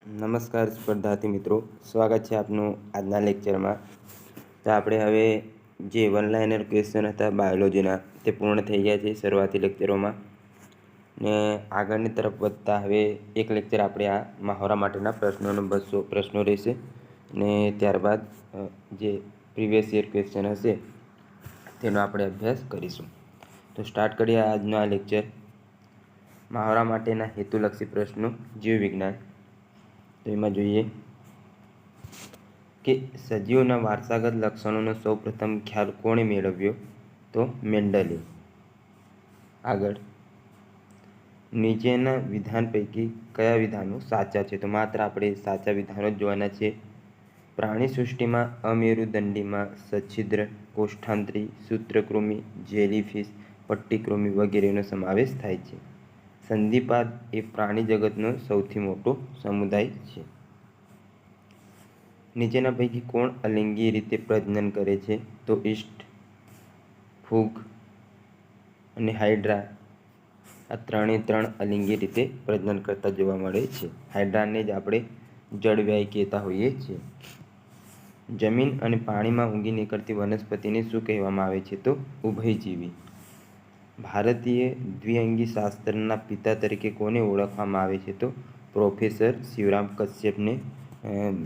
નમસ્કાર સ્પર્ધાર્થી મિત્રો, સ્વાગત છે આપનું આજના લેક્ચરમાં. તો આપણે હવે જે વન લાઇનર ક્વેશ્ચન હતા બાયોલોજીના તે પૂર્ણ થઈ ગયા છે શરૂઆતી લેક્ચરોમાં, ને આગળની તરફ વધતા હવે એક લેક્ચર આપણે આ મહાવરા માટેના પ્રશ્નોનો 200 પ્રશ્નો રહેશે, ને ત્યારબાદ જે પ્રીવિયસ યર ક્વેશ્ચન હશે તેનો આપણે અભ્યાસ કરીશું. તો સ્ટાર્ટ કરીએ આજનો આ લેક્ચર. મહાવરા માટેના હેતુલક્ષી પ્રશ્નો, જીવવિજ્ઞાન. તો એમાં જોઈએ કે સજીવોના વારસાગત લક્ષણોનો સૌપ્રથમ ખ્યાલ કોણે મેળવ્યો? તો મેન્ડલે. આગળ, નીચેના વિધાન પૈકી કયા વિધાનો સાચા છે? તો માત્ર આપણે સાચા વિધાનો જ જોવાના છે. પ્રાણી સૃષ્ટિમાં અમેરુદંડીમાં સછિદ્ર, કોષ્ઠાંતરી, સૂત્રકૃમિ, જેલીફિશ, પટ્ટીકૃમિ વગેરેનો સમાવેશ થાય છે. સંધિપાદ એ પ્રાણી જગતનો સૌથી મોટો સમુદાય છે. નીચેના પૈકી કોણ અલિંગી રીતે પ્રજનન કરે છે? તો ઈસ્ટ, ફૂગ અને હાઇડ્રા આ ત્રણ અલિંગી રીતે પ્રજનન કરતા જોવા મળે છે. હાઇડ્રાને જ આપણે જળવ્યાય કહેતા હોઈએ છીએ. જમીન અને પાણીમાં ઊગી નીકળતી વનસ્પતિને શું કહેવામાં આવે છે? તો ઉભયજીવી. ભારતીય દ્વિઅંગી શાસ્ત્રના પિતા તરીકે કોને ઓળખવામાં આવે છે? તો પ્રોફેસર શિવરામ કશ્યપને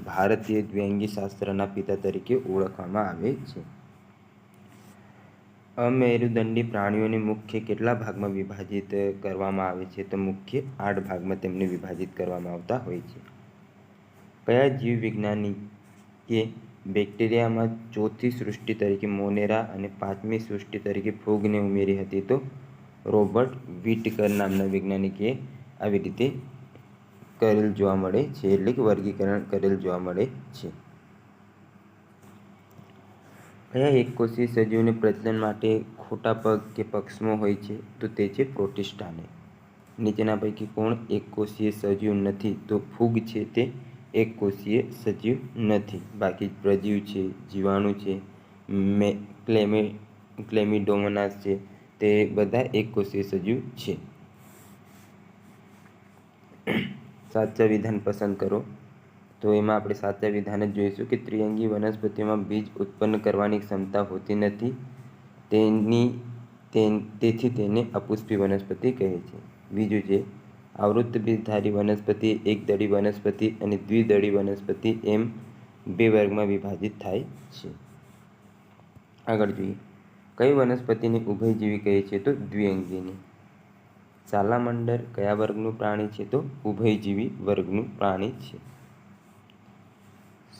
ભારતીય દ્વિઅંગી શાસ્ત્રના પિતા તરીકે ઓળખવામાં આવે છે. અમેરુદંડી પ્રાણીઓને મુખ્ય કેટલા ભાગમાં વિભાજિત કરવામાં આવે છે? તો મુખ્ય 8 ભાગમાં તેમને વિભાજિત કરવામાં આવતા હોય છે. કયા જીવવિજ્ઞાનીએ બેક્ટેરિયામાં ચોથી સૃષ્ટિ તરીકે મોનેરા અને પાંચમી સૃષ્ટિ તરીકે ફૂગને ઉમેરી હતી? તો રોબર્ટ વ્હિટેકર નામના વૈજ્ઞાનિકે આવી રીતે કરેલ જોવા મળે છે, એટલે કે વર્ગીકરણ કરેલ જોવા મળે છે. કયા એકકોષીય સજીવને પ્રજનન માટે ખોટા પગ કે પક્ષમો હોય છે? તો તે છે પ્રોટિસ્ટાને. નીચેના પૈકી કોણ એકકોષીય સજીવ નથી? તો ફૂગ છે તે એકકોષીય સજીવ નથી. બાકી પ્રજીવ છે, જીવાણુ છે, ક્લેમિડોમોનાસ છે, તે બધા એકકોષીય સજીવ છે. સાચા વિધાન પસંદ કરો. તો એમાં આપણે સાચા વિધાન જ જોઈશું કે ત્રિઅંગી વનસ્પતિઓમાં બીજ ઉત્પન્ન કરવાની ક્ષમતા હોતી નથી, તેથી તેને અપુષ્પી વનસ્પતિ કહે છે. બીજું છે આવૃત્ત બીજધારી વનસ્પતિ એકદળી વનસ્પતિ અને દ્વિદળી વનસ્પતિ એમ 2 વર્ગમાં વિભાજિત થાય છે. આગળ જોઈએ, કઈ વનસ્પતિને ઉભયજીવી કહે છે? તો દ્વિઅંગીને. સાલામંડર કયા વર્ગનું પ્રાણી છે? તો ઉભયજીવી વર્ગનું પ્રાણી છે.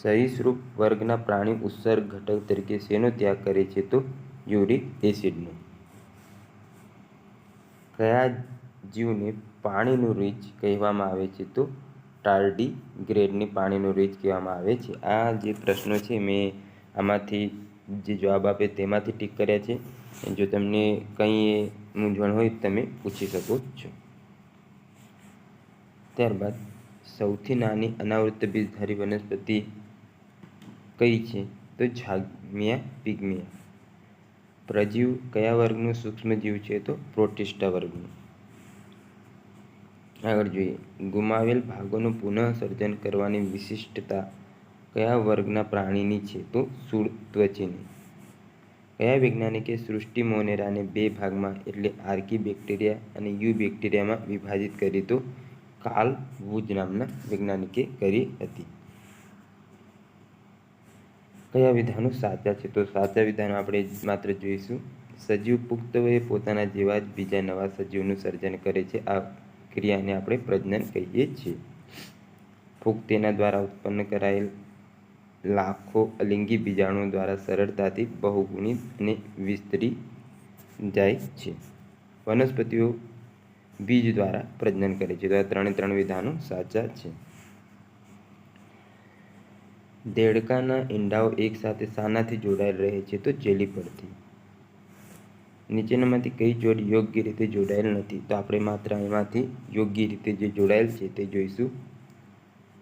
સરીસૃપ વર્ગના પ્રાણી ઉત્સર્ગ ઘટક તરીકે શેનો ત્યાગ કરે છે? તો યુરિક એસિડનો. કયા જીવને પાણીનું રીંછ કહેવામાં આવે છે? તો ટાર્ડીગ્રેડને પાણીનું રીંછ કહેવામાં આવે છે. આ જે પ્રશ્નો છે મેં આમાંથી જે જવાબ આપે તેમાંથી ટીક કર્યા છે. જો તમને કંઈ મૂંઝવણ હોય તમે પૂછી શકો છો. ત્યારબાદ સૌથી નાની અનાવૃત્ત બીજધારી વનસ્પતિ કઈ છે? તો ઝાગ્મિયા પિગ્મિયા. પ્રજીવ કયા વર્ગનું સૂક્ષ્મજીવ છે? તો પ્રોટિસ્ટા વર્ગનું. આગળ જોઈએ, ગુમાવેલ ભાગોનું પુનઃસર્જન કરવાની વિશિષ્ટતા કયા વર્ગના પ્રાણીની છે? તો શૂળત્વચીની. કયા વૈજ્ઞાનિકે સૃષ્ટિ મોનેરાને 2 ભાગમાં એટલે આર્કી બેક્ટેરિયા અને યુ બેક્ટેરિયામાં વિભાજિત કરી? તો કાર્લ વુજ નામના વૈજ્ઞાનિકે કરી હતી. કયા વિધાનો સાચા છે? તો સાચા વિધાનો આપણે માત્ર જોઈશું. સજીવ પુખ્ત વયે પોતાના જેવા જ બીજા નવા સજીવનું સર્જન કરે છે. આ ક્રિયાને આપણે પ્રજનન કહીએ છીએ. ફૂગ તેના દ્વારા ઉત્પન્ન કરાયેલ લાખો અલિંગી બીજાણુઓ દ્વારા સરળતાથી બહુગુણિત અને વિસ્તરી જાય છે. વનસ્પતિઓ બીજ દ્વારા પ્રજનન કરે છે. તો આ 3 વિધાનો સાચા છે. દેડકાના ઈંડાઓ એકસાથે શાનાથી જોડાયેલ રહે છે? તો જેલીપડથી. નીચેનામાંથી કઈ જોડી યોગ્ય રીતે જોડાયેલ નથી? તો આપણે માત્ર એમાંથી યોગ્ય રીતે જે જોડાયેલ છે તે જોઈશું.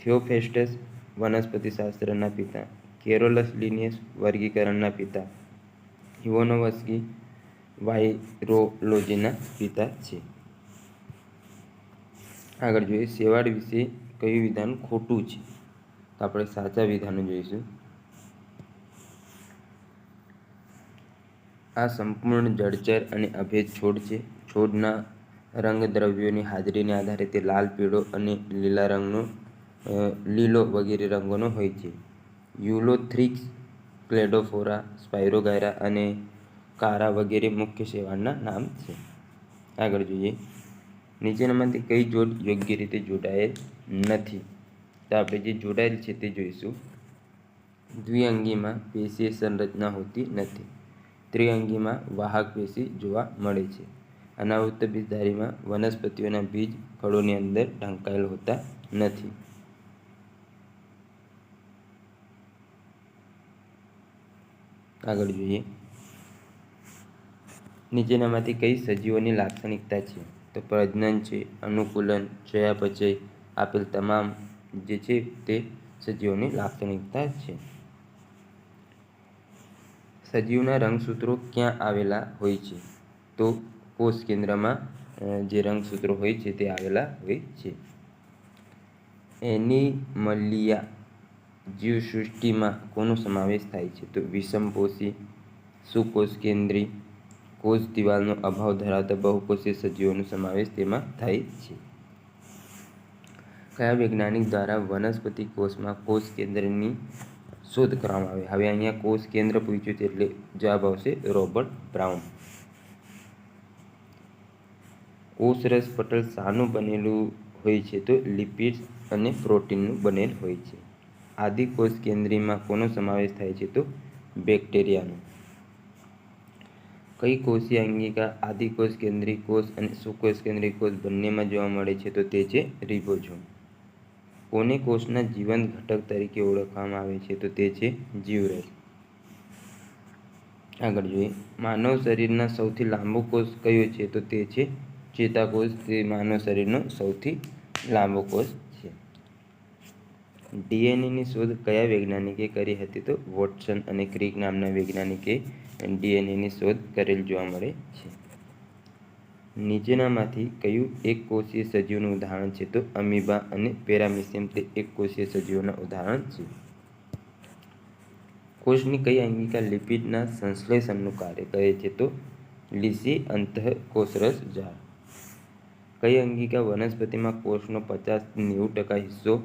થિયોફેસ્ટસ વનસ્પતિશાસ્ત્રના પિતા, કેરોલસ લિનિયસ વર્ગીકરણના પિતા, ઇવાનોવ્સ્કી વાઇરોલોજીના પિતા છે. આગળ જોઈએ, શેવાળ વિશે કયું વિધાન ખોટું છે? તો આપણે સાચા વિધાનો જોઈશું. આ સંપૂર્ણ જળચર અને અભેદ છોડ છે. છોડના રંગદ્રવ્યોની હાજરીને આધારે તે લાલ, પીળો અને લીલો વગેરે રંગોનો હોય છે. યુલોથ્રિક્સ, ક્લેડોફોરા, સ્પાયરોગાયરા અને કારા વગેરે મુખ્ય શેવાળના નામ છે. આગળ જોઈએ, નીચેનામાંથી કઈ જોડ યોગ્ય રીતે જોડાયેલ નથી? તો આપણે જે જોડાયેલ છે તે જોઈશું. દ્વિઅંગીમાં પેશીય સંરચના હોતી નથી. ત્રિઅંગીમાં વાહક પેશી જોવા મળે છે. અનાવૃત્ત બીજધારીમાં વનસ્પતિઓના બીજ ફળોની અંદર ઢંકાયેલ હોતા નથી. આગળ જોઈએ, નીચેનામાંથી કઈ સજીવોની લાક્ષણિકતા છે? તો પ્રજનન છે, અનુકૂલન, ચયાપચય આપેલ તમામ જે છે તે સજીવોની લાક્ષણિકતા છે. સજીવના રંગસૂત્રો ક્યાં આવેલા હોય છે? તો કોષ કેન્દ્રમાં જે રંગસૂત્રો હોય છે તે આવેલા હોય છે. એનિમલિયા જીવસૃષ્ટિમાં કોનો સમાવેશ થાય છે? તો વિષમપોષી, સુકોષકેન્દ્રી, કોષ દિવાલનો અભાવ ધરાવતા બહુકોષીય સજીવોનો સમાવેશ તેમાં થાય છે. કયા વૈજ્ઞાનિક દ્વારા વનસ્પતિ કોષમાં કોષ કેન્દ્રની શોધ કરવામાં આવી? હવે અહીંયા કોષ કેન્દ્ર પૂછ્યું છે એટલે જવાબ આવશે રોબર્ટ બ્રાઉન. કોષરસ પટલ શાનું બનેલું હોય છે? તો લિપિડ્સ અને પ્રોટીનનું બનેલ હોય છે. આદિકોષ કેન્દ્રીમાં કોનો સમાવેશ થાય છે? તો બેક્ટેરિયાનો. કઈ કોષીય અંગિકા આદિકોષ કેન્દ્રી કોષ અને સુકોષ કેન્દ્રી કોષ બંનેમાં જોવા મળે છે? તો તે છે રિબોઝોમ. કોને કોષના જીવંત ઘટક તરીકે ઓળખવામાં આવે છે? તો તે છે જીવરસ. આગળ જોઈએ, માનવ શરીરના સૌથી લાંબો કોષ કયો છે? તો તે છે ચેતાકોષ. તે માનવ શરીરનો સૌથી લાંબો કોષ છે. ડીએનએની શોધ કયા વૈજ્ઞાનિકે કરી હતી? તો વોટસન અને ક્રિક નામના વૈજ્ઞાનિકે ડીએનએની શોધ કરેલ જોવા મળે છે. નીચેનામાંથી કયું એક કોષીય સજીવનું ઉદાહરણ છે? તો અમીબા અને પેરામીશિયમ તે એક કોષીય સજીવોના ઉદાહરણ છે. કોષની કઈ અંગિકા લિપિડના સંશ્લેષણનું કાર્ય કરે છે? તો લીસી અંતઃકોષરસ જાળ. કઈ અંગિકા વનસ્પતિમાં કોષનો 50-90% હિસ્સો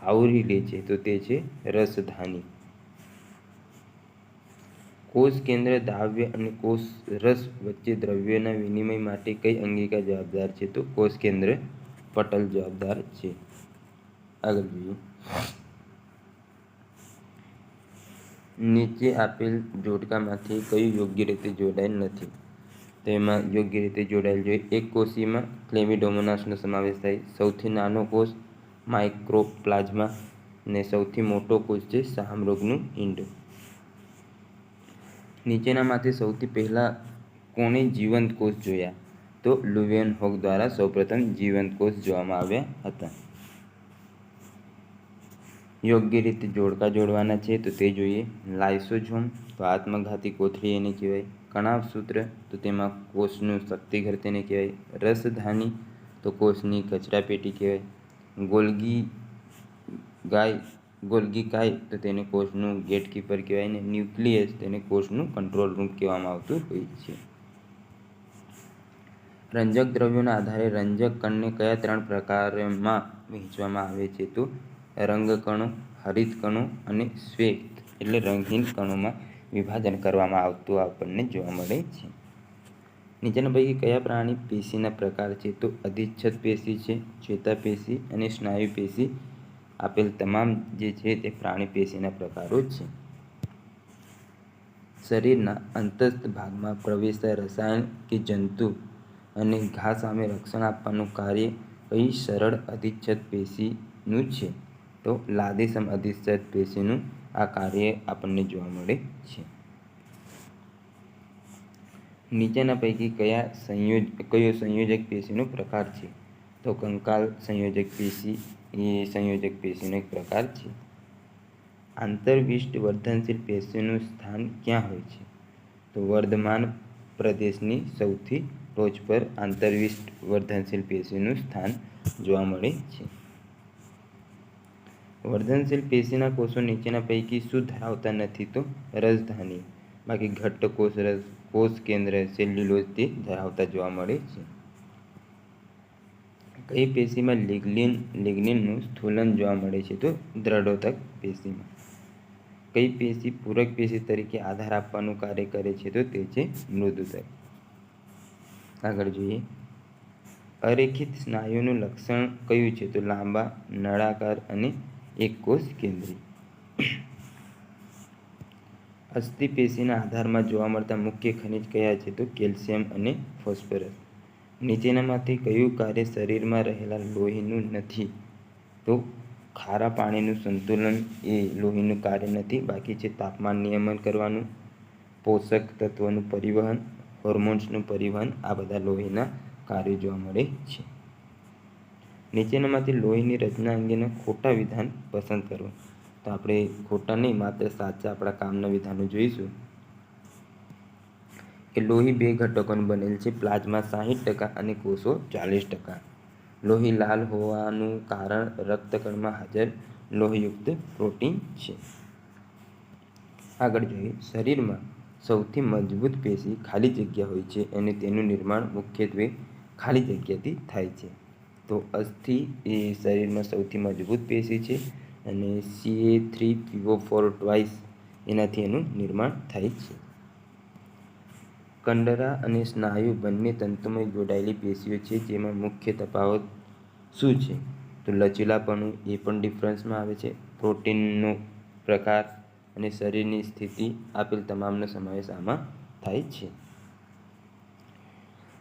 આવરી લે છે? તો તે છે રસધાની. કોષ કેન્દ્ર દ્રાવ્ય અને કોષરસ વચ્ચે દ્રવ્યોના વિનિમય માટે કઈ અંગિકા જવાબદાર છે? તો કોષ કેન્દ્ર પટલ જવાબદાર છે. આગળ જોઈએ, નીચે આપેલ જોડકામાંથી કયું યોગ્ય રીતે જોડાયેલ નથી? તો એમાં યોગ્ય રીતે જોડાયેલ જોઈએ, એક કોષીયમાં ક્લેમિડોમોનાસનો સમાવેશ થાય. સૌથી નાનો કોષ માઇક્રોપ્લાઝ્મા ને સૌથી મોટો કોષ છે શાહમૃગનું ઈંડ. નીચેનામાંથી સૌથી પહેલા કોણે જીવંત કોષ જોયા? તો લુવિયનહોગ દ્વારા સૌપ્રથમ જીવંત કોષ જોવામાં આવ્યા હતા. યોગ્ય રીતે જોડકા જોડવાના છે તો તે જોઈએ. લાઇસોઝોમ તો આત્મઘાતી કોથળી એને કહેવાય. કણાવસૂત્ર તો તેમાં કોષનું શક્તિઘર તેને કહેવાય. રસધાની તો કોષની કચરાપેટી કહેવાય. ગોલ્ગી કાય તો તેને કોષનું ગેટકીપર કહેવાય. ને ન્યુક્લિયસ તેને કોષનું કંટ્રોલ રૂમ કહેવામાં આવતું હોય છે. રંજક દ્રવ્યોના આધારે રંજક કણને કયા 3 પ્રકારમાં વહેંચવામાં આવે છે? તો રંગકણો, હરિતકણો અને શ્વેત એટલે રંગહીન કણોમાં વિભાજન કરવામાં આવતું આપણને જોવા મળે છે. નીચેના પૈકી કયા પ્રાણી પેશીના પ્રકાર છે? તો અધિચ્છદ પેશી છે, ચેતાપેશી અને સ્નાયુ પેશી આપેલ તમામ જે છે તે પ્રાણી પેશીના પ્રકારો છે. શરીરના અંતસ્થ ભાગમાં પ્રવેશતા રસાયણ કે જંતુ અને ઘા સામે રક્ષણ આપવાનું કાર્ય કઈ સરળ અધિચ્છદ પેશીનું છે? તો લાદેસમ અધિચ્છદ પેશીનું આ કાર્ય આપણને જોવા મળે છે. નીચેના પૈકી કયો સંયોજક પેશીનો પ્રકાર છે? તો કંકાલ સંયોજક પેશી એ સંયોજક પેશીનો એક પ્રકાર છે. આંતરવિષ્ટ વર્ધનશીલ પેશીનું સ્થાન ક્યાં હોય છે? તો વર્ધમાન પ્રદેશની સૌથી ટોચ પર આંતરવિષ્ટ વર્ધનશીલ પેશીનું સ્થાન જોવા મળે છે. વર્ધનશીલ પેશીના કોષો નીચેના પૈકી શું ધરાવતા નથી? તો રસધાની. બાકી ઘટ્ટ કોષરસ, કોષ કેન્દ્ર, સેલ્યુલોઝ તે ધરાવતા જોવા મળે છે. કઈ પેશીમાં લિગ્નિનનું સ્થૂલન જોવા મળે છે? તો દ્રઢોતક પેશીમાં. કઈ પેશી પૂરક પેશી તરીકે આધાર આપવાનું કાર્ય કરે છે? તો તે છે મૃદુતક. આગળ જોઈએ, અરેખિત સ્નાયુનું લક્ષણ કયું છે? તો લાંબા, નળાકાર અને એક કોષ કેન્દ્રી. અસ્થિ પેશીના આધારમાં જોવા મળતા મુખ્ય ખનિજ કયા છે? તો કેલ્શિયમ અને ફોસ્ફરસ. નીચેનામાંથી કયું કાર્ય શરીરમાં રહેલા લોહીનું નથી? તો ખારા પાણીનું સંતુલન એ લોહીનું કાર્ય નથી, બાકી છે તાપમાન નિયમન કરવાનું, પોષક તત્વોનું પરિવહન, હોર્મોન્સનું પરિવહન. આ બધા લોહીના કાર્યો જોવા મળે છે. નીચેનામાંથી લોહીની રચના અંગેના ખોટા વિધાન પસંદ કરો. તો આપણે ખોટા નહીં, માત્ર સાચા આપણા કામના વિધાનો જોઈશું. કે લોહી બે ઘટકોનું બનેલ છે, પ્લાઝમા 60% અને કોષો 40%. લોહી લાલ હોવાનું કારણ રક્તકણમાં હાજર લોહયુક્ત પ્રોટીન છે. આગળ જોઈએ, શરીરમાં સૌથી મજબૂત પેશી ખાલી જગ્યા હોય છે અને તેનું નિર્માણ મુખ્યત્વે ખાલી જગ્યાથી થાય છે. તો અસ્થિ એ શરીરમાં સૌથી મજબૂત પેશી છે અને Ca3PO4 ટ્વાઇસ એનાથી એનું નિર્માણ થાય છે. કંડરા અને સ્નાયુ બંને તંતુમય જોડાયેલી પેશીઓ છે, જેમાં મુખ્ય તફાવત શું છે? તો લચીલાપણું એ પણ ડિફરન્સમાં આવે છે. પ્રોટીનનો પ્રકાર અને શરીરની સ્થિતિ આપેલ તમામનો સમાવેશ આમાં થાય છે.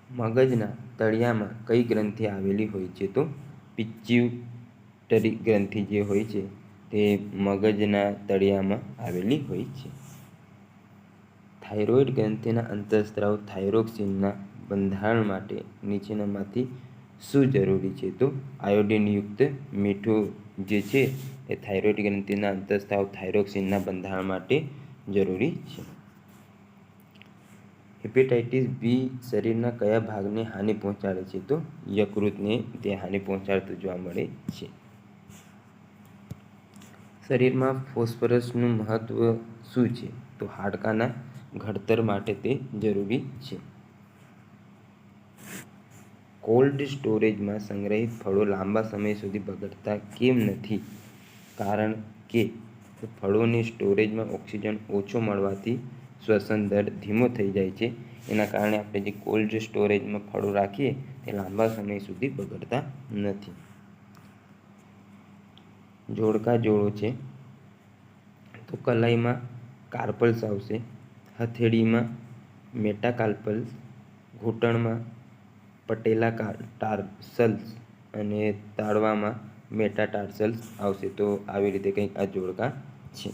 મગજના તળિયામાં કઈ ગ્રંથિ આવેલી હોય છે? તો પિચ્યુટરી ગ્રંથિ જે હોય છે તે મગજના તળિયામાં આવેલી હોય છે. થાઇરોઇડ ગ્રંથિના અંતઃસ્ત્રાવ થાઇરોક્સિનના બંધારણ માટે નીચેનામાંથી શું જરૂરી છે? તો આયોડિનયુક્ત મીઠું જે છે એ થાઇરોઇડ ગ્રંથિના અંતઃસ્ત્રાવ થાઇરોક્સિનના બંધારણ માટે જરૂરી છે. હેપેટાઇટિસ બી શરીરના કયા ભાગને હાનિ પહોંચાડે છે? તો યકૃતને તે હાનિ પહોંચાડતું જોવા મળે છે. શરીરમાં ફોસ્ફરસનું મહત્વ શું છે? તો હાડકાના ઘડતર માટે તે જરૂરી છે. કોલ્ડ સ્ટોરેજમાં સંગ્રહિત ફળો લાંબા સમય સુધી બગડતા કેમ નથી? કારણ કે ફળોની સ્ટોરેજમાં ઓક્સિજન ઓછો મળવાથી શ્વસન દર ધીમો થઈ જાય છે. એના કારણે આપણે જે કોલ્ડ સ્ટોરેજમાં ફળો રાખીએ તે લાંબા સમય સુધી બગડતા નથી. જોડકા જોડો છે તો કલાઈમાં કાર્પલ્સ આવશે, હથેળીમાં મેટાકાર્પલ્સ, ઘૂંટણમાં પટેલા ટાર્સલ્સ અને તાળવામાં મેટાટાર્સલ્સ આવશે. તો આવી રીતે કંઈક આ જોડકા છે.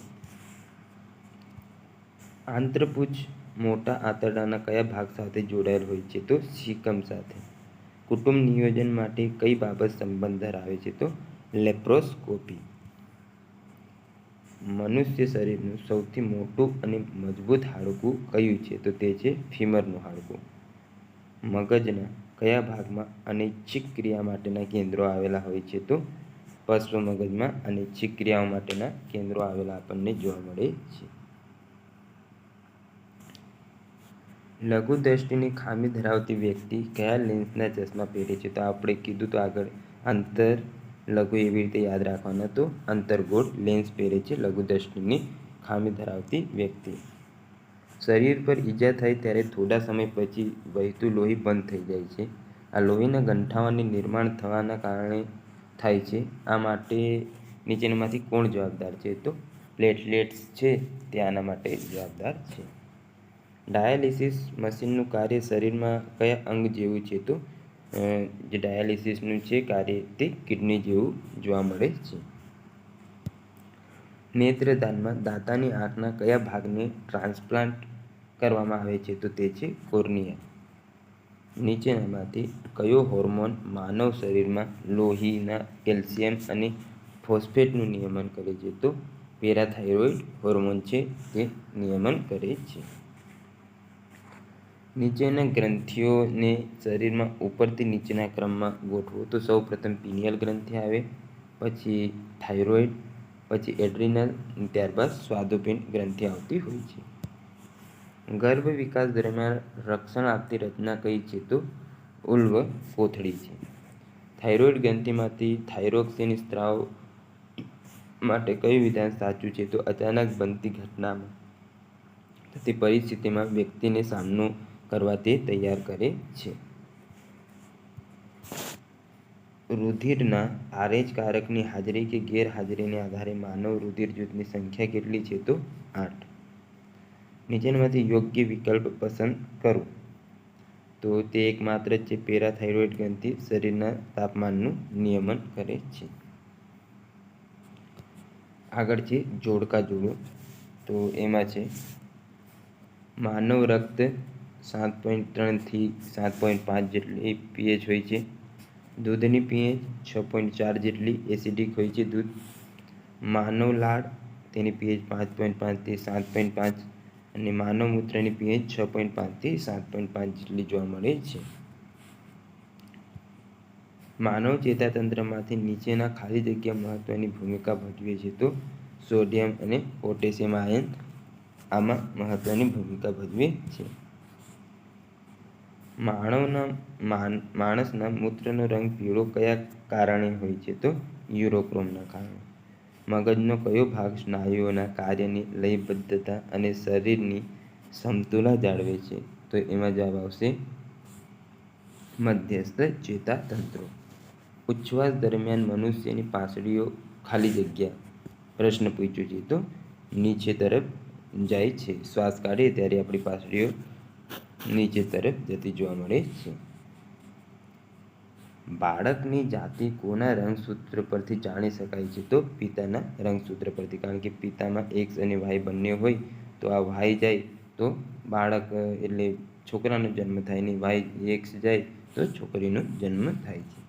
આંત્રપુચ્છ મોટા આંતરડાના કયા ભાગ સાથે જોડાયેલ હોય છે? તો સિકમ સાથે. કુટુંબ નિયોજન માટે કઈ બાબત સંબંધ ધરાવે છે? તો લેપ્રોસ્કોપી. મનુષ્ય શરીરનું સૌથી મોટું અને મજબૂત હાડકું કયું છે? તો તે છે ફીમરનું હાડકું. મગજના કયા ભાગમાં અનૈચ્છિક ક્રિયા માટેના કેન્દ્રો આવેલા હોય છે? તો પશ્ચ મગજમાં અનૈચ્છિક ક્રિયાઓ માટેના કેન્દ્રો આવેલા આપણને જોવા મળે છે. લઘુ દ્રષ્ટિની ખામી ધરાવતી વ્યક્તિ કયા લેન્સના ચશ્મા પહેરે છે? તો આપણે કીધું તો આગળ, અંતર લઘુ એવી રીતે યાદ રાખવાના. તો અંતર્ગોળ લેન્સ પહેરે છે લઘુ દ્રષ્ટિની ખામી ધરાવતી વ્યક્તિ. શરીર પર ઈજા થાય ત્યારે થોડા સમય પછી વહેતું લોહી બંધ થઈ જાય છે. આ લોહીના ગંઠાવાની નિર્માણ થવાના કારણે થાય છે. આ માટે નીચેનામાંથી કોણ જવાબદાર છે? તો પ્લેટલેટ્સ છે તે આના માટે જવાબદાર છે. ડાયાલિસિસ મશીનનું કાર્ય શરીરમાં કયા અંગ જેવું છે? તો જે ડાયાલિસિસનું છે કાર્ય તે કિડની જેવું જોવા મળે છે. નેત્રદાનમાં દાતાની આંખના કયા ભાગને ટ્રાન્સપ્લાન્ટ કરવામાં આવે છે? તો તે છે કોર્નિયા. નીચેનામાંથી કયો હોર્મોન માનવ શરીરમાં લોહીના કેલ્શિયમ અને ફોસ્ફેટનું નિયમન કરે છે? તો પેરાથાઇરોઇડ હોર્મોન છે તે નિયમન કરે છે. નીચેના ગ્રંથિઓને શરીરમાં ઉપરથી નીચેના ક્રમમાં ગોઠવો. તો સૌપ્રથમ પિનિયલ ગ્રંથિ આવે, પછી થાઇરોઇડ, પછી એડ્રિનલ, ત્યારબાદ સ્વાદુપિંડ ગ્રંથિ આવતી હોય છે. ગર્ભ વિકાસ દરમિયાન રક્ષણ આપતી રચના કઈ છે? તો ઉલ્વ કોથળી છે. થાઇરોઇડ ગ્રંથિમાંથી થાઇરોક્સિન સ્ત્રાવ માટે કયું વિધાન સાચું છે? તો અચાનક બનતી ઘટનામાં થતી પરિસ્થિતિમાં વ્યક્તિને સામનો કરવા તે તૈયાર કરે છે. રુધિરના આરએચ કારકની હાજરી કે ગેરહાજરીને આધારે માનવ રુધિર જૂથની સંખ્યા કેટલી છે? તો 8. નીચેનામાંથી યોગ્ય વિકલ્પ પસંદ કરો. તો તે એકમાત્ર જ છે પેરાથાઇરોઇડ ગ્રંથિ શરીરના તાપમાનનું નિયમન કરે છે. આગળ છે જોડકા જોડો. તો એમાં છે માનવ રક્ત 7.3 થી 7.5 જેટલી pH હોય છે. દૂધની pH 6.4 જેટલી એસિડિક હોય છે દૂધ. માનવ લાળ તેની pH 5.5 થી 7.5 અને માનવ મૂત્રની pH 6.5 થી 7.5 જેટલી જોવા મળે છે. માનવ ચેતાતંત્રમાંથી નીચેના ખાલી જગ્યા મહત્વની ભૂમિકા ભજવે છે? તો સોડિયમ અને પોટેશિયમ આયન આમાં મહત્વની ભૂમિકા ભજવે છે. માણસના મૂત્રનો રંગ પીળો કયા કારણે હોય છે? તો યુરોક્રોમના કારણે. મગજનો કયો ભાગ સ્નાયુઓના કાર્યની લયબદ્ધતા અને શરીરની સમતુલા જાળવે છે? તો એમાં જવાબ આવશે મધ્યસ્થ ચેતાતંત્રો. ઉચ્છ્વાસ દરમિયાન મનુષ્યની પાંસળીઓ ખાલી જગ્યા પ્રશ્ન પૂછ્યો છે તો નીચે તરફ જાય છે. શ્વાસ કાઢીએ ત્યારે આપણી પાંસળીઓ નીચે તરફ જતી જોવા મળે છે. બાળકની જાતિ કોના રંગસૂત્ર પરથી જાણી શકાય છે? તો પિતાના રંગસૂત્ર પરથી. કારણ કે પિતામાં એક્સ અને વાય બંને હોય તો આ વાય જાય તો બાળક એટલે છોકરાનો જન્મ થાય ને વાય એક્સ જાય તો છોકરીનો જન્મ થાય છે.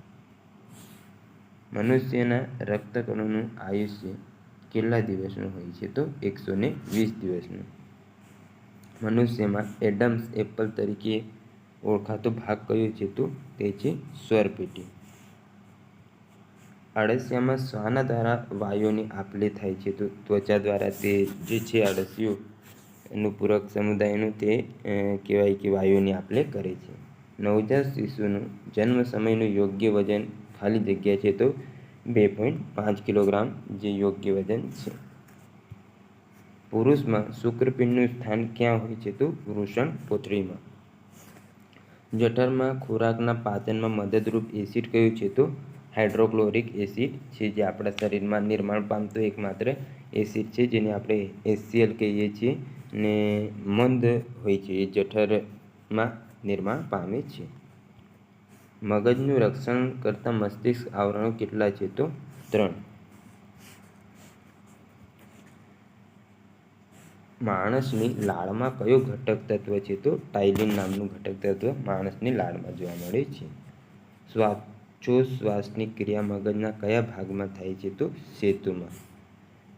મનુષ્યના રક્તકણોનું આયુષ્ય કેટલા દિવસનું હોય છે? તો 120 દિવસનું. મનુષ્યમાં એડમ્સ એપલ તરીકે ઓળખાતો ભાગ કયો છે? તો તે છે સ્વરપેટી. અળસિયામાં શાના દ્વારા વાયુઓની આપ-લે થાય છે? તો ત્વચા દ્વારા. તે જે છે અળસિયું એનું પૂરક સમુદાયનું તે કહેવાય કે વાયુઓની આપ-લે કરે છે. નવજાત શિશુનું જન્મ સમયનું યોગ્ય વજન ખાલી જગ્યા છે તો 2.5 કિલોગ્રામ જે યોગ્ય વજન છે. પુરુષમાં શુક્રપિંડનું સ્થાન ક્યાં હોય છે? તો વૃષણકોથળીમાં. જઠરમાં ખોરાકના પાચનમાં મદદરૂપ એસિડ કયું છે? તો હાઇડ્રોક્લોરિક એસિડ છે, જે આપણા શરીરમાં નિર્માણ પામતો એકમાત્ર એસિડ છે જેને આપણે HCl કહીએ છીએ ને મંદ હોય છે એ જઠરમાં નિર્માણ પામે છે. મગજનું રક્ષણ કરતા મસ્તિષ્ક આવરણો કેટલા છે? તો 3. માણસની લાળમાં કયો ઘટક તત્વ છે? તો ટાઇલિન નામનું ઘટક તત્વ માણસની લાળમાં જોવા મળે છે. શ્વાસોચ્છ્વાસની ક્રિયા મગજના કયા ભાગમાં થાય છે? તો સેતુમાં.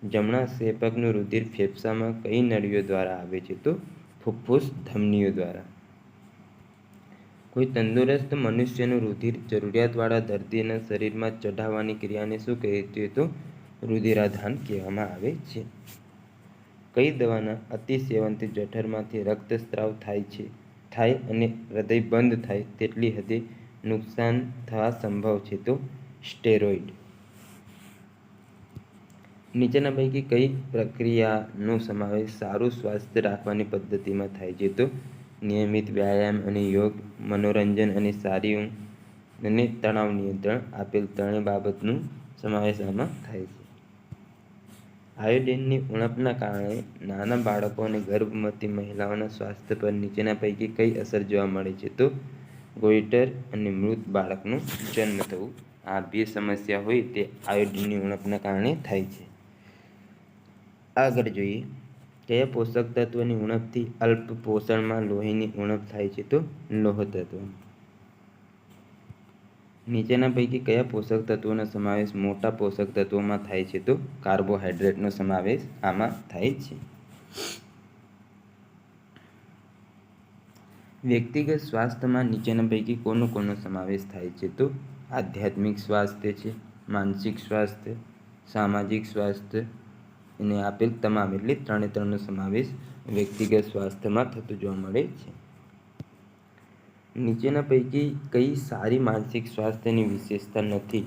જમણા ક્ષેપકનું રુધિર ફેફસામાં કઈ નળીઓ દ્વારા આવે છે? તો ફુફ્ફુસ ધમનીઓ દ્વારા. કોઈ તંદુરસ્ત મનુષ્યનું રુધિર જરૂરિયાતવાળા દર્દીના શરીરમાં ચઢાવવાની ક્રિયાને શું કહે છે? તો રુધિરાધાન કહેવામાં આવે છે. કઈ દવાના અતિસેવનથી જઠરમાંથી રક્તસ્રાવ થાય અને હૃદય બંધ થાય તેટલી હદે નુકસાન થવા સંભવ છે? તો સ્ટેરોઇડ. નીચેના પૈકી કઈ પ્રક્રિયાનો સમાવેશ સારું સ્વાસ્થ્ય રાખવાની પદ્ધતિમાં થાય છે? તો નિયમિત વ્યાયામ અને યોગ, મનોરંજન અને સારી ઊંઘ અને તણાવ નિયંત્રણ. આપેલ ત્રણેય બાબતનો સમાવેશ આમાં થાય છે. આયોડિનની ઉણપના કારણે નાના બાળકો અને ગર્ભવતી મહિલાઓના સ્વાસ્થ્ય પર નીચેના પૈકી કઈ અસર જોવા મળે છે? તો ગોઈટર અને મૃત બાળકનું જન્મ થવું. આ બે સમસ્યા હોય તે આયોડિનની ઉણપના કારણે થાય છે. આગળ જોઈએ કયા પોષક તત્વની ઉણપથી અલ્પ પોષણમાં લોહીની ઉણપ થાય છે? તો લોહ તત્વ. નીચેના પૈકી કયા પોષક તત્વોનો સમાવેશ મોટા પોષક તત્વોમાં થાય છે? તો કાર્બોહાઈડ્રેટનો સમાવેશ આમાં થાય છે. વ્યક્તિગત સ્વાસ્થ્યમાં નીચેના પૈકી કોનો સમાવેશ થાય છે? તો આધ્યાત્મિક સ્વાસ્થ્ય છે, માનસિક સ્વાસ્થ્ય, સામાજિક સ્વાસ્થ્ય અને આપેલ તમામ એટલે 3 સમાવેશ વ્યક્તિગત સ્વાસ્થ્યમાં થતું જોવા મળે છે. નીચેના પૈકી કઈ સારી માનસિક સ્વાસ્થ્યની વિશેષતા નથી?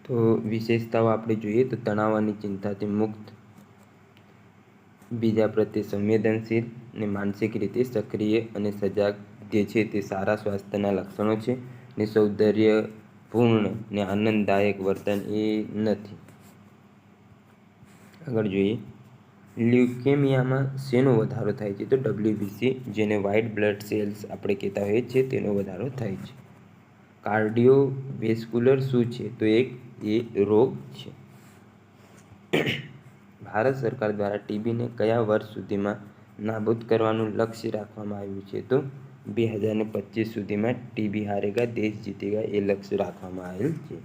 તો વિશેષતાઓ આપણે જોઈએ તો તણાવ અને ચિંતાથી મુક્ત, બીજા પ્રત્યે સંવેદનશીલ ને માનસિક રીતે સક્રિય અને સજાગ જે છે તે સારા સ્વાસ્થ્યના લક્ષણો છે. ને સૌંદર્યપૂર્ણ ને આનંદદાયક વર્તન એ નથી. આગળ જોઈએ, લ્યુકેમિયામાં શેનો વધારો થાય છે? તો WBC, જેને વ્હાઇટ બ્લડ સેલ્સ આપણે કહેતા હોઈએ છીએ, તેનો વધારો થાય છે. કાર્ડિયોવેસ્ક્યુલર શું છે? તો એ રોગ છે. ભારત સરકાર દ્વારા ટીબીને કયા વર્ષ સુધીમાં નાબૂદ કરવાનું લક્ષ્ય રાખવામાં આવ્યું છે? તો 2025 સુધીમાં ટીબી હારેગા દેશ જીતેગા એ લક્ષ્ય રાખવામાં આવેલ છે.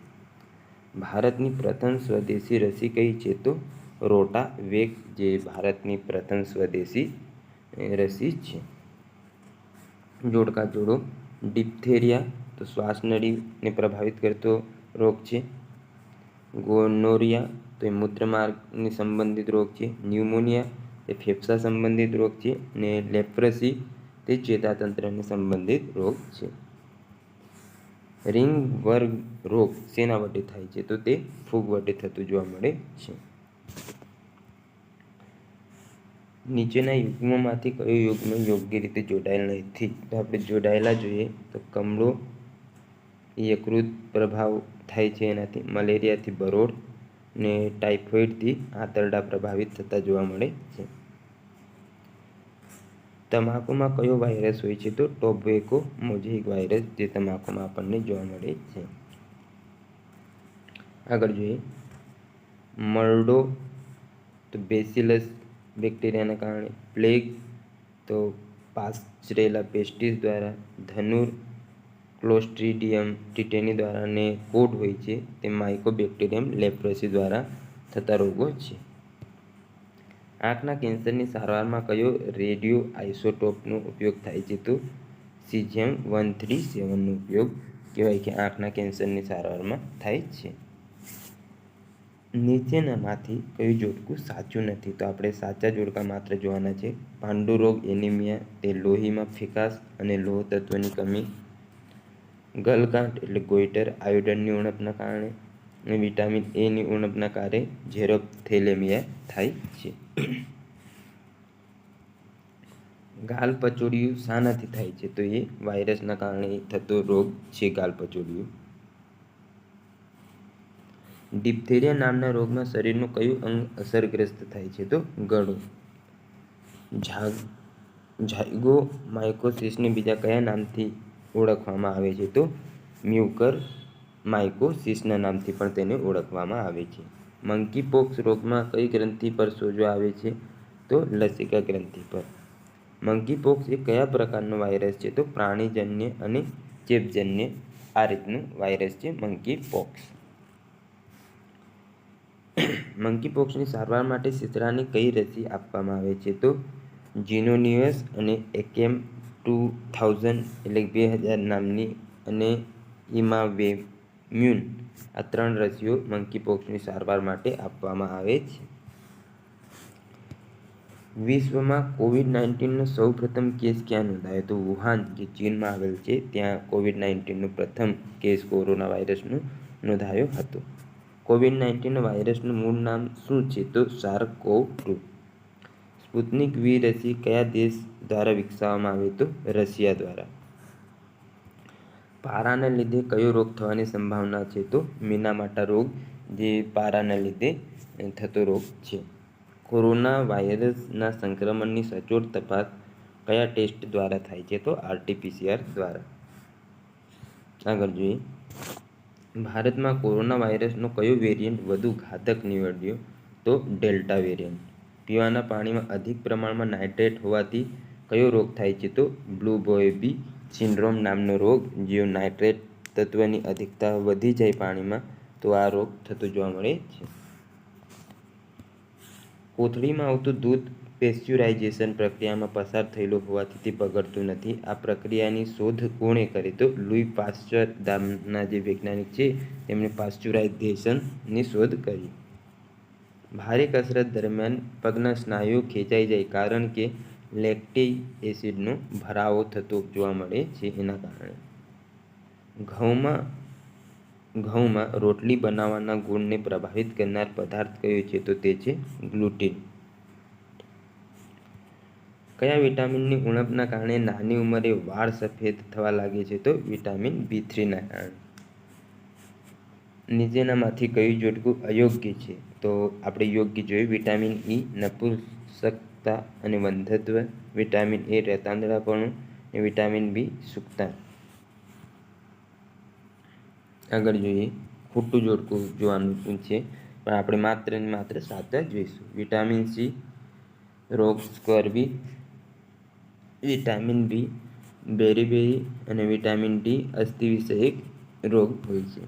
ભારતની પ્રથમ સ્વદેશી રસી કઈ છે? તો રોટાવેક, જે ભારતની પ્રથમ સ્વદેશી રસી છે. જોડકા જોડો, ડિપ્થેરિયા તો શ્વાસનળીને પ્રભાવિત કરતો રોગ છે. ગોનોરિયા તો એ મૂત્રમાર્ગને સંબંધિત રોગ છે. ન્યુમોનિયા એ ફેફસા સંબંધિત રોગ છે. અને લેપ્રસી તે ચેતાતંત્રને સંબંધિત રોગ છે. રિંગવર્મ રોગ શેના વડે થાય છે? તો તે ફૂગ વડે થતું જોવા મળે છે. નીચેના યુગ્મમાંથી કયો યુગ્મ યોગ્ય રીતે જોડાયેલ નથી? તો આપણે જોડાયેલા જોઈએ તો કમળો, યકૃત પ્રભાવ થાય છે એનાથી, મલેરિયાથી બરોળ ને ટાઇફોઇડથી આંતરડા પ્રભાવિત થતા જોવા મળે છે. તમાકુમાં કયો વાયરસ હોય છે? તો ટોબેકો મોઝેઇક વાયરસ, જે તમાકુમાં આપણને જોવા મળે છે. આગળ જોઈએ, મર્ડો તો બેસિલસ બેક્ટેરિયાના કારણે, પ્લેગ તો પાસ્ચરેલા પેસ્ટિસ દ્વારા, ધનુર ક્લોસ્ટ્રીડિયમ ટીટેની દ્વારા, અને કોડ હોય છે તે માઇકોબેક્ટેરિયમ લેપ્રસી દ્વારા થતા રોગો છે. આંખના કેન્સરની સારવારમાં કયો રેડિયો આઇસોટોપનો ઉપયોગ થાય છે? તો સીઝિયમ-137નો ઉપયોગ કહેવાય કે આંખના કેન્સરની સારવારમાં થાય છે. નીચેનામાંથી કયું જોડકું સાચું નથી? તો આપણે સાચા જોડકા માત્ર જોવાના છે. પાંડુરોગ એનિમિયા તે લોહીમાં ફિકાસ અને લોહ તત્વની કમી, ગલગાંઠ એટલે ગોઈટર આયોડિનની ઉણપના કારણે, અને વિટામિન એની ઉણપના કારણે ઝેરોપ્થેલેમિયા થાય છે. ગાલપચોડિયું શાનાથી થાય છે? તો એ વાયરસના કારણે થતો રોગ છે ગાલપચોડિયું. ડિપ્થેરિયા નામના રોગમાં શરીરનું કયું અંગ અસરગ્રસ્ત થાય છે? તો ગળો. ઝાયગોમાઇકોસિસને બીજા કયા નામથી ઓળખવામાં આવે છે? તો મ્યુકરમાઇકોસિસના નામથી પણ તેને ઓળખવામાં આવે છે. મંકીપોક્સ રોગમાં કઈ ગ્રંથિ પર સોજો આવે છે? તો લસિકા ગ્રંથિ પર. મંકીપોક્સ એ કયા પ્રકારનો વાયરસ છે? તો પ્રાણીજન્ય અને ચેપજન્ય આ રીતનું વાયરસ છે મંકીપોક્સ. મંકીપોક્સની સારવાર માટે શીતળાની કઈ રસી આપવામાં આવે છે? તો ઝિનોનિયસ અને એકેમ-2000 એટલે 2000 નામની અને ઇમાવેમ્યુન આ 3 રસીઓ મંકીપોક્સની સારવાર માટે આપવામાં આવે છે. વિશ્વમાં કોવિડ-19નો સૌપ્રથમ કેસ ક્યાં નોંધાયો? તો વુહાન, જે ચીનમાં આવેલ છે, ત્યાં કોવિડ-19નો પ્રથમ કેસ કોરોના વાયરસનો નોંધાયો હતો. કોવિડ-19 વાયરસનું મૂળ નામ શું છે? તો SARS-CoV-2. સ્પુતનિક વી રસી કયા દેશ દ્વારા વિકસાવવામાં આવી? તો રશિયા દ્વારા. પારાના લીધે કયો રોગ થવાની સંભાવના છે? તો મિનામાટા રોગ, જે પારાના લીધે થતો રોગ છે. કોરોના વાયરસના સંક્રમણની સચોટ તપાસ કયા ટેસ્ટ દ્વારા થાય છે? તો RT-PCR દ્વારા. આગળ જોઈએ, ભારતમાં કોરોના વાયરસનો કયો વેરિયન્ટ વધુ ઘાતક નીવડ્યો? તો ડેલ્ટા વેરિયન્ટ. પીવાના પાણીમાં અધિક પ્રમાણમાં નાઇટ્રેટ હોવાથી કયો રોગ થાય છે? તો બ્લુ બોય સિન્ડ્રોમ નામનો રોગ, જો નાઇટ્રેટ તત્વની અધિકતા વધી જાય પાણીમાં તો આ રોગ થતો જોવા મળે છે. કોથળીમાં આવતું દૂધ પેસ્ચ્યુરાઇઝેશન પ્રક્રિયામાં પસાર થયેલું હોવાથી તે બગડતું નથી. આ પ્રક્રિયાની શોધ કોણે કરી? તો લુઈ પાસ્ચર નામના જે વૈજ્ઞાનિક છે તેમણે પાસ્ચ્યુરાઇઝેશનની શોધ કરી. ભારે કસરત દરમિયાન પગના સ્નાયુઓ ખેંચાઈ જાય કારણ કે લેક્ટિક એસિડનો ભરાવો થતો જોવા મળે છે. એના કારણે ઘઉંમાં રોટલી બનાવવાના ગુણને પ્રભાવિત કરનાર પદાર્થ કયો છે? તો તે છે ગ્લુટીન. કયા વિટામિનની ઉણપના કારણે નાની ઉંમરે વાળ સફેદ થવા લાગે છે? તો વિટામિન B3 ના કારણે. નીચેનામાંથી કયું જોડકું અયોગ્ય છે? તો આપણે યોગ્ય જોયું વિટામિન E નપુંસકતા અને વંધ્યત્વ, વિટામિન A રતાંતરપણું અને વિટામિન B સુક્તતા. આગળ જોઈએ, ખોટું જોડકું જોવાનું છે પણ આપણે માત્ર ને માત્ર સાચા જોઈશું. વિટામિન C રોગ સ્કર્વી, વિટામિન B બેરીબેરી અને વિટામિન D અસ્થિ વિષયક રોગ હોય છે.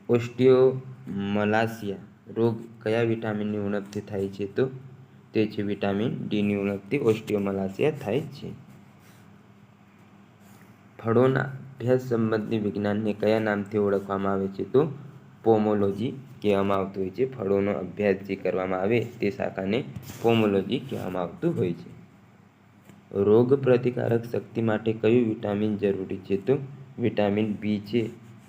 ઓસ્ટિયોમલાસિયા રોગ કયા વિટામિનની ઉણપથી થાય છે? તો તે છે વિટામિન D ની ઉણપથી ઓસ્ટિયોમલાસિયા થાય છે. ફળોના અભ્યાસ સંબંધી વિજ્ઞાનને કયા નામથી ઓળખવામાં આવે છે? તો પોમોલોજી કહેવામાં આવતું હોય છે. ફળોનો અભ્યાસ જે કરવામાં આવે તે શાખાને પોમોલોજી કહેવામાં આવતું હોય છે. રોગ પ્રતિકારક શક્તિ માટે કયું વિટામિન જરૂરી છે? તો વિટામિન B છે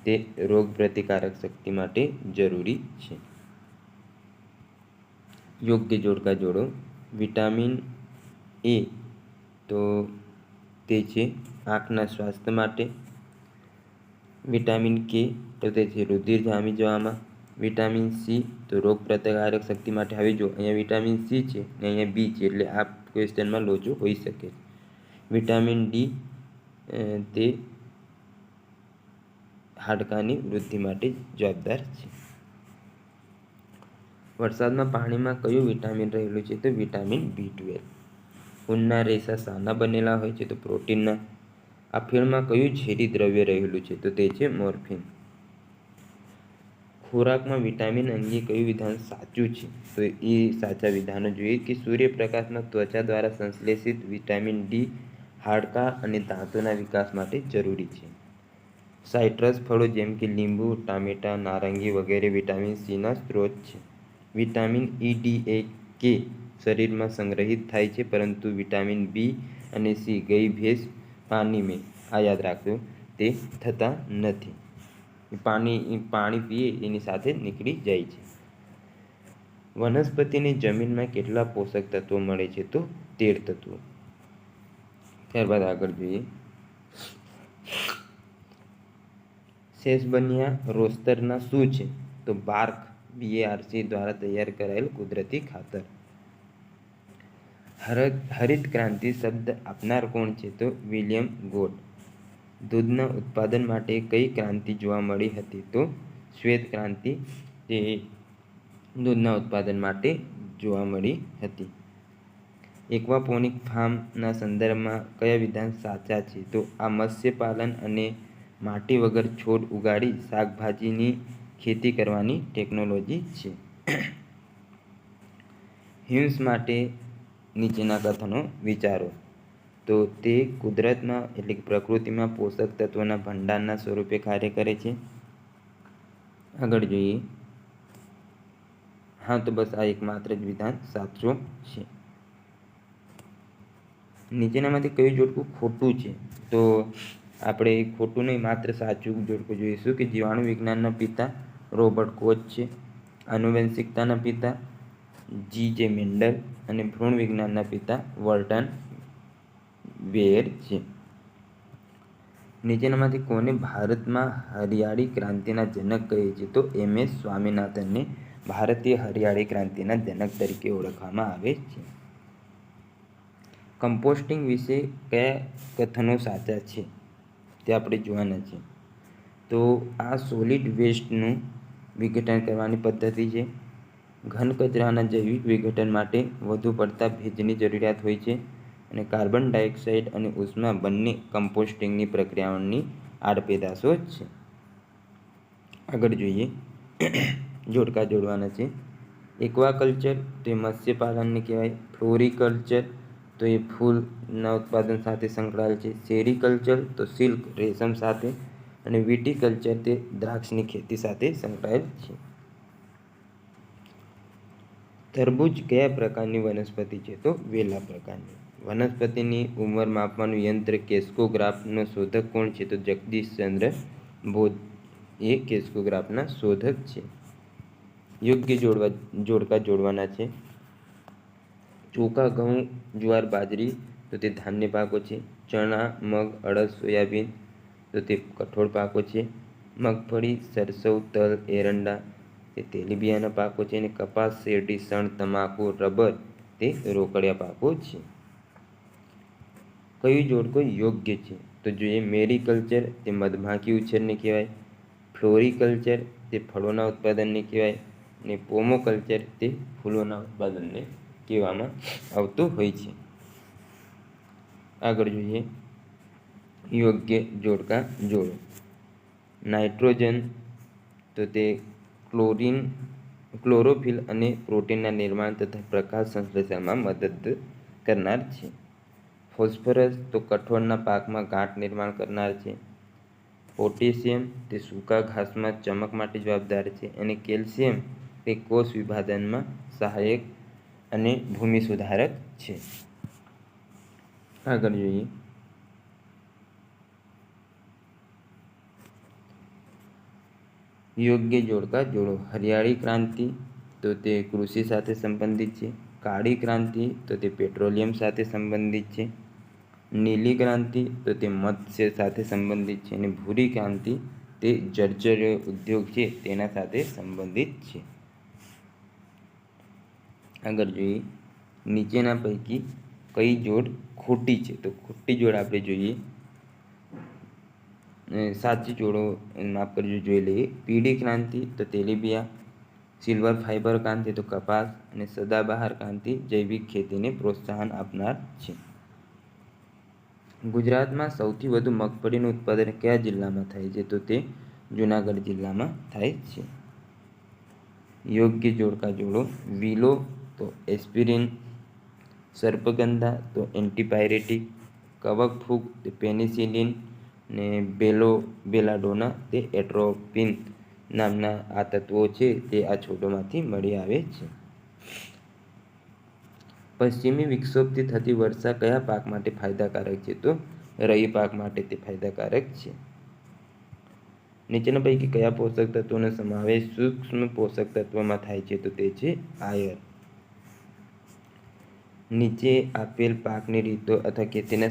તે રોગ પ્રતિકારક શક્તિ માટે જરૂરી છે. યોગ્ય જોડકા જોડો. વિટામિન A તો તે છે આંખના સ્વાસ્થ્ય માટે. વિટામિન K તો તે છે રુધિર જામી જવામાં. વિટામિન C તો રોગ પ્રતિકારક શક્તિ માટે. હવે જો અહીંયા વિટામિન C છે ને અહીંયા B છે એટલે આ ક્વેશ્ચનમાં લોચો હોઈ શકે છે. વિટામિન D તે હાડકાની વૃદ્ધિ માટે જવાબદાર છે. વરસાદમાં પાણીમાં કયું વિટામિન રહેલું છે? તો વિટામિન B12. ઊનના રેસા શાના બનેલા હોય છે? તો પ્રોટીનના. આ ફીણમાં કયું ઝેરી દ્રવ્ય રહેલું છે? તો તે છે મોર્ફિન. ખોરાકમાં વિટામિન અંગે કયું વિધાન સાચું છે? તો એ સાચા વિધાનો જોઈએ કે સૂર્યપ્રકાશમાં ત્વચા દ્વારા સંશ્લેષિત વિટામિન D હાડકાં અને દાંતોના વિકાસ માટે જરૂરી છે. સાઇટ્રસ ફળો જેમ કે લીંબુ, ટામેટાં, નારંગી વગેરે વિટામિન Cના સ્ત્રોત છે. Vitamin E, D, A, K શરીરમાં સંગ્રહિત થાય છે પરંતુ વિટામિન B અને C ગઈ ભેંસ પાણી મેં, આ યાદ રાખજો, તે થતા નથી. પાણી પીએ એની સાથે નીકળી જાય છે. વનસ્પતિની જમીનમાં કેટલા પોષક તત્વો મળે છે? તો 13 તત્વો. ત્યારબાદ આગળ જોઈએ, સેસબનિયા રોસ્ટરના શું છે? તો બાર્ક BARC દ્વારા તૈયાર કરાયેલ કુદરતી ખાતર. હરિત ક્રાંતિ શબ્દ આપનાર કોણ છે? તો વિલિયમ ગોડ. દૂધના ઉત્પાદન માટે કઈ ક્રાંતિ જોવા મળી હતી? તો શ્વેત ક્રાંતિ તે દૂધના ઉત્પાદન માટે જોવા મળી હતી. એક્વાપોનિક ફાર્મના સંદર્ભમાં કયા વિધાન સાચા છે? તો આ મત્સ્યપાલન અને માટી વગર છોડ ઉગાડી શાકભાજીની ખેતી કરવાની ટેકનોલોજી છે. હ્યુમ્સ માટે નીચેના કથનો વિચારો. તો તે કુદરતમાં એટલે કે પ્રકૃતિમાં પોષક તત્વોના ભંડારના સ્વરૂપે કાર્ય કરે છે. આગળ જોઈએ, હા તો બસ આ એકમાત્ર જ વિધાન સાચું છે. નીચેનામાંથી કયું જોડકું ખોટું છે? તો આપણે ખોટું નહીં માત્ર સાચું જોડકું જોઈશું કે જીવાણુ વિજ્ઞાનના પિતા રોબર્ટ કોચ છે. આનુવંશિકતાના પિતા G.J. મેન્ડલ અને ભ્રૂણ વિજ્ઞાનના પિતા વર્ટન વેયર છે. નીચેનામાંથી કોને ભારતમાં હરિયાળી ક્રાંતિના જનક કહે છે? તો MS સ્વામીનાથનને ભારતીય હરિયાળી ક્રાંતિના જનક તરીકે ઓળખવામાં આવે છે. કમ્પોસ્ટિંગ વિશે કયા કથનો સાચા છે તે આપણે જોવાના છે. તો આ સોલિડ વેસ્ટનું વિઘટન કરવાની પદ્ધતિ છે. ઘન કચરાના જૈવિક વિઘટન માટે વધુ પડતા ભેજની જરૂરિયાત હોય છે અને કાર્બન ડાયોક્સાઇડ અને ઉષ્મા બંને કમ્પોસ્ટિંગની પ્રક્રિયાઓની આડપેદાશો જ છે. આગળ જોઈએ, જોડકા જોડવાના છે. એક્વાકલ્ચર તો એ મત્સ્યપાલનને કહેવાય. ફ્લોરિકલ્ચર તો એ ફૂલના ઉત્પાદન સાથે સંકળાયેલ છે. સેરીકલ્ચર તો સિલ્ક રેશમ સાથે, અને વિટીકલ્ચર તે દ્રાક્ષની ખેતી સાથે સંકળાયેલ છે. તરબૂચ કયા પ્રકારની વનસ્પતિ છે? તો વેલા પ્રકારની. વનસ્પતિની ઉંમર માપવાનું યંત્ર કેસ્કોગ્રાફનો શોધક કોણ છે? તો જગદીશચંદ્ર બોઝ એ કેસ્કોગ્રાફના શોધક છે. યોગ્ય જોડકા જોડવાના છે. ચોખા, ઘઉં, જુવાર, બાજરી તો તે ધાન્ય પાકો છે. ચણા, મગ, અડદ, સોયાબીન તો તે કઠોળ પાકો છે. મગફળી, સરસવ, તલ, એરંડા તે તેલીબિયાના પાકો છે. અને કપાસ, શેરડી, શણ, તમાકુ, રબર તે રોકડિયા પાકો છે. કયું જોડકું યોગ્ય છે? તો જોઈએ મેરીકલ્ચર તે મધમાખી ઉછેરને કહેવાય. ફ્લોરિકલ્ચર તે ફળોના ઉત્પાદનને કહેવાય. અને પોમોકલ્ચર તે ફૂલોના ઉત્પાદનને કહેવામાં આવતું હોય છે. આગળ જોઈએ યોગ્ય જોડકા જોડો. નાઇટ્રોજન તો તે ક્લોરોફિલ અને પ્રોટીનના નિર્માણ તથા પ્રકાશ સંશ્લેષણમાં મદદ કરનાર છે. ફોસ્ફરસ તો કઠોળના પાકમાં ગાંઠ નિર્માણ કરનાર છે. પોટેશિયમ તે સૂકા ઘાસમાં ચમક માટે જવાબદાર છે. અને કેલ્શિયમ તે કોષ વિભાજનમાં સહાયક અને ભૂમિ સુધારક છે. આગળ જોઈએ યોગ્ય જોડકા જોડો. હરિયાળી ક્રાંતિ તો તે કૃષિ સાથે સંબંધિત છે. કાળી ક્રાંતિ તો તે પેટ્રોલિયમ સાથે સંબંધિત છે. નીલી ક્રાંતિ તો તે મત્સ્ય સાથે સંબંધિત છે. અને ભૂરી ક્રાંતિ તે જર્જર ઉદ્યોગ છે તેના સાથે સંબંધિત છે. આગળ જોઈએ નીચેના પૈકી કઈ જોડ ખોટી છે? તો ખોટી જોડ આપણે જોઈએ સાચી જોડો માફ કરજો જોઈ લઈએ. પીળી ક્રાંતિ તો તેલીબિયા, સિલ્વર ફાઇબર ક્રાંતિ તો કપાસ, અને સદાબહાર ક્રાંતિ જૈવિક ખેતીને પ્રોત્સાહન આપનાર છે. ગુજરાતમાં સૌથી વધુ મગફળીનું ઉત્પાદન કયા જિલ્લામાં થાય છે? તો તે જૂનાગઢ જિલ્લામાં થાય છે. યોગ્ય જોડકા જોડો. વિલો તો એસ્પિરિન, સર્પગંધા તો એન્ટીપાયરેટિક, કવક ફૂગ તે પેનિસિલિન, ને બેલાડોના તે એટ્રોપિન નામના આ તત્વો છે તે આ છોડોમાંથી મળી આવે છે. પશ્ચિમી વિક્ષોભથી થતી વર્ષા કયા પાક માટે ફાયદાકારક છે? તો રવિ પાક માટે તે ફાયદાકારક છે. નીચેના પૈકી કયા પોષક તત્વોનો સમાવેશ સૂક્ષ્મ પોષક તત્વમાં થાય છે? તો તે છે આયર્ન. નીચે આપેલ પાકની રીતો અથવા ખેતીના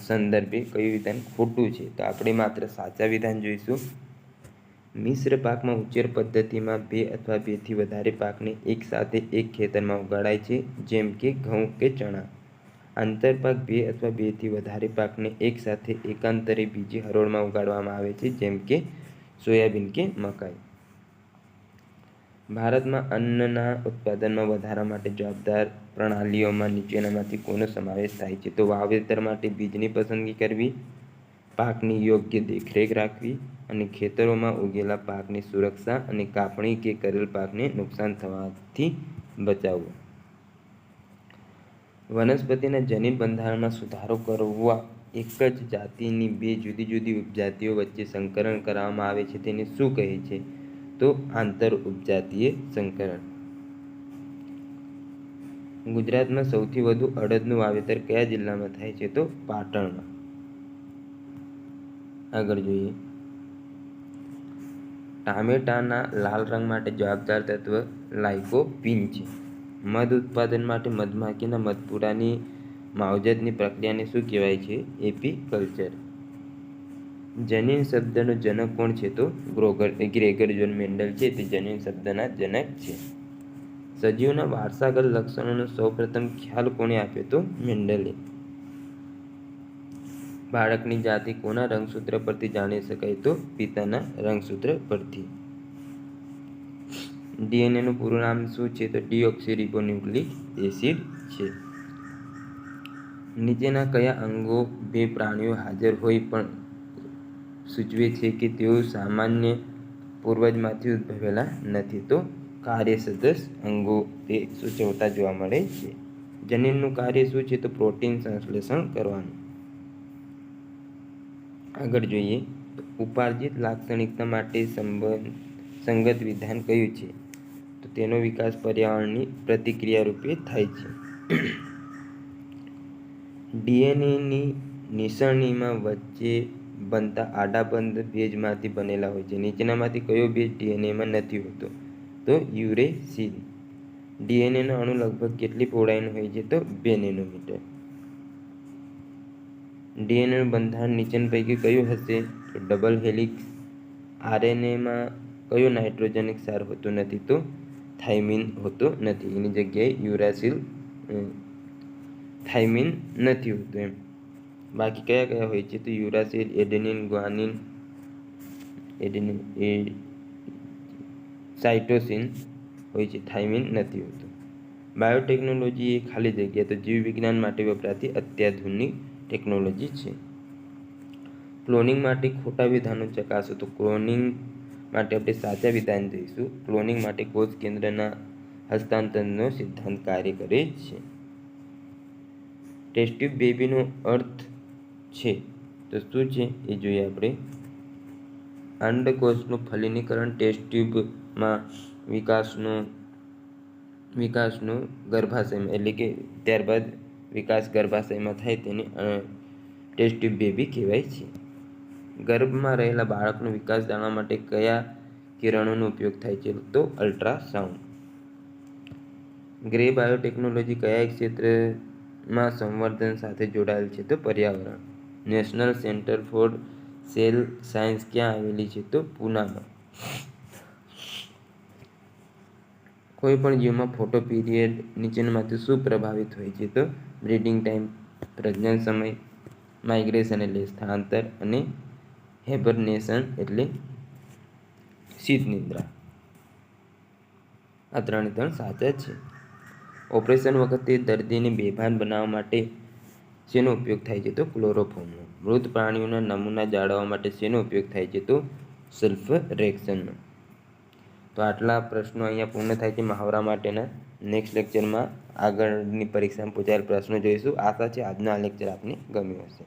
સંદર્ભે કયું વિધાન ખોટું છે? તો આપણે માત્ર સાચા વિધાન જોઈશું. મિશ્ર પાકમાં ઉછેર પદ્ધતિમાં 2 અથવા 2 થી વધારે પાકને એક સાથે એક ખેતરમાં ઉગાડાય છે, જેમ કે ઘઉં કે ચણા. આંતરપાક 2 અથવા 2 થી વધારે પાકને એક સાથે એકાંતરે બીજી હરોળમાં ઉગાડવામાં આવે છે, જેમ કે સોયાબીન કે મકાઈ. ભારતમાં અન્નના ઉત્પાદનમાં વધારા માટે જવાબદાર પ્રણાલીઓમાં નીચેનામાંથી કોનો સમાવેશ થાય છે? તો વાવેતર માટે બીજની પસંદગી કરવી, પાકની યોગ્ય દેખરેખ રાખવી, અને ખેતરોમાં ઉગેલા પાકની સુરક્ષા અને કાપણી કે કરેલ પાકને નુકસાન થવાથી બચાવવો. વનસ્પતિના જનીન બંધારણમાં સુધારો કરવા એક જ જાતિની 2 જુદી જુદી ઉપજાતિઓ વચ્ચે સંકરણ કરવામાં આવે છે તેને શું કહે છે? તો આંતર ઉપજાતીય સંકરણ. ગુજરાતમાં સૌથી વધુ અડદનું વાવેતર કયા જિલ્લામાં થાય છે? તો પાટણમાં. આગળ જોઈએ ટામેટાના લાલ રંગ માટે જવાબદાર તત્વ લાઇકોપીન છે. મધ ઉત્પાદન માટે મધમાખીના મધપૂડાની માવજતની પ્રક્રિયાને શું કહેવાય છે? એપીકલ્ચર. જનીન શબ્દનો જનક કોણ છે? તો ગ્રેગર જોન મેન્ડલ છે તે જનીન શબ્દના જનક છે. સજીવના વારસાગત લક્ષણોનો સૌપ્રથમ ખ્યાલ કોણે આપ્યો? તો મેન્ડલે. બાળકની જાતિ કોના રંગસૂત્ર પરથી જાણી શકાય? તો પિતાના રંગસૂત્ર પરથી. ડીએનએનું પૂરું નામ શું છે? તો ડીઓક્સીરિબોન્યુક્લિક એસિડ છે. નીચેના કયા અંગો 2 પ્રાણીઓ હાજર હોય પણ સૂચવે છે કે તેઓ સામાન્ય પૂર્વજમાંથી ઉદ્ભવેલા નથી? તો કાર્ય સદસ્ય અંગો તે સૂચવતા જોવા મળે છે. જનીનનું કાર્ય શું છે? તો પ્રોટીન સંશ્લેષણ કરવાનું. આગળ જોઈએ તો ઉપાર્જિત લાક્ષણિકતા માટે સંગત વિધાન કયું છે? તો તેનો વિકાસ પર્યાવરણની પ્રતિક્રિયા રૂપે થાય છે. ડીએનએની નિસરણીમાં વચ્ચે બનતા આડાબંધ ભેજમાંથી બનેલા હોય છે. નીચેનામાંથી કયો ભેજ ડીએનએમાં નથી હોતો? તો યુરેસિલ. ડીએનએનો અણુ લગભગ કેટલી પહોળાઈનો હોય છે? તો 2 નેનોમીટર. ડીએનએનું બંધારણ નીચેના પૈકી કયું હશે? તો ડબલ હેલિક્સ. આરએનએમાં કયો નાઇટ્રોજનિક ક્ષાર હોતો નથી? તો થાઇમિન હોતો નથી. એની જગ્યાએ યુરાસિલ થાઇમિન નથી હોતું એમ. બાકી કયા કયા હોય છે? તો યુરાસિલ, એડેનિન, ગ્વાનિન, સાઇટોસિન હોય છે. થાઇમિન નથી હોતું. બાયોટેકનોલોજી એ ખાલી જગ્યા. તો જીવ વિજ્ઞાન માટે વપરાતી અત્યાધુનિક ટેકનોલોજી છે. ક્લોનિંગ માટે ખોટા વિધાનો ચકાસો. તો ક્લોનિંગ માટે આપણે સાચા વિધાન જોઈશું. ક્લોનિંગ માટે કોષ કેન્દ્રના હસ્તાંતરનો સિદ્ધાંત કાર્ય કરે છે. ટેસ્ટ ટ્યુબ બેબીનો અર્થ છે તો શું છે એ જોઈએ આપણે. અંડકોષનું ફલિનીકરણ ટેસ્ટ ટ્યુબમાં વિકાસનો ગર્ભાશયમાં, એટલે કે ત્યારબાદ વિકાસ ગર્ભાશયમાં થાય તેને ટેસ્ટ ટ્યુબ બેબી કહેવાય છે. ગર્ભમાં રહેલા બાળકનો વિકાસ જાણવા માટે કયા કિરણોનો ઉપયોગ થાય છે? તો અલ્ટ્રાસાઉન્ડ. ગ્રે બાયોટેકનોલોજી કયા ક્ષેત્રમાં સંવર્ધન સાથે જોડાયેલ છે? તો પર્યાવરણ. National centre for sale science ક્યાં આવેલી છે? તો પૂનામાં. કોઈ પણ જીવમાં ફોટો પીરિયડ નીચેનામાંથી શું પ્રભાવિત હોય છે? તો બ્રીડિંગ ટાઈમ, પ્રજનન સમય, માઇગ્રેશન એટલે સ્થળાંતર અને હિબર્નેશન એટલે શીત નિદ્રા. આ 3 સાચા છે. ઓપરેશન વખતે દર્દીને બેભાન બનાવવા માટે શેનો ઉપયોગ થાય છે? તો ક્લોરોફોર્મનો. મૃત પ્રાણીઓના નમૂના જાળવવા માટે શેનો ઉપયોગ થાય છે? તો સલ્ફરેક્સનનો. તો આટલા પ્રશ્નો અહીંયા પૂર્ણ થાય છે મહાવરા માટેના. નેક્સ્ટ લેક્ચરમાં આગળની પરીક્ષામાં પૂછાયેલ પ્રશ્નો જોઈશું. આશા છે આજનો આ લેક્ચર આપને ગમ્યો હશે.